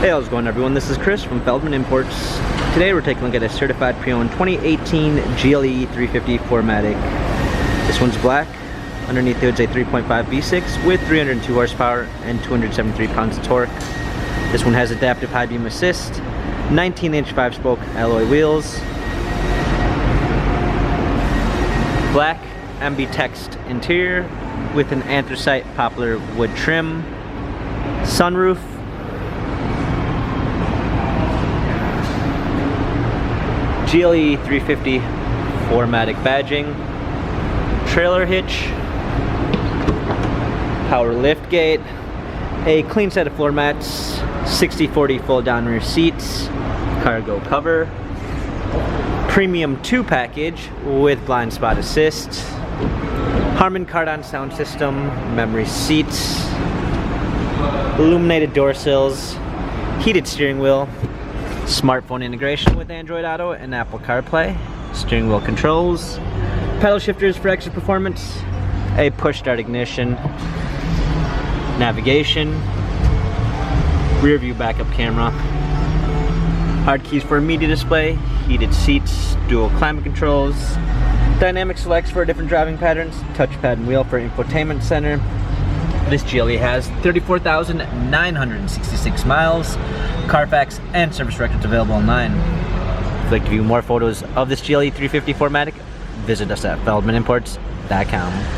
Hey, how's it going, everyone? This is Chris from Feldmann Imports. Today we're taking a look at a certified pre-owned 2018 GLE 350 4MATIC. This one's black. Underneath the hood's a 3.5 V6 with 302 horsepower and 273 pounds of torque. This one has adaptive high beam assist, 19-inch 5-spoke alloy wheels, black MB-text interior with an anthracite poplar wood trim, sunroof, GLE 350 4MATIC badging, trailer hitch, power lift gate, a clean set of floor mats, 60/40 fold down rear seats, cargo cover, premium 2 package with blind spot assist, Harman Kardon sound system, memory seats, illuminated door sills, heated steering wheel, smartphone integration with Android Auto and Apple CarPlay, steering wheel controls, pedal shifters for extra performance, a push start ignition, navigation, rear view backup camera, hard keys for a media display, heated seats, dual climate controls, dynamic selects for different driving patterns, touchpad and wheel for infotainment center. This GLE has 34,966 miles, Carfax and service records available online. If you'd like to view more photos of this GLE 350 4MATIC, visit us at feldmanimports.com.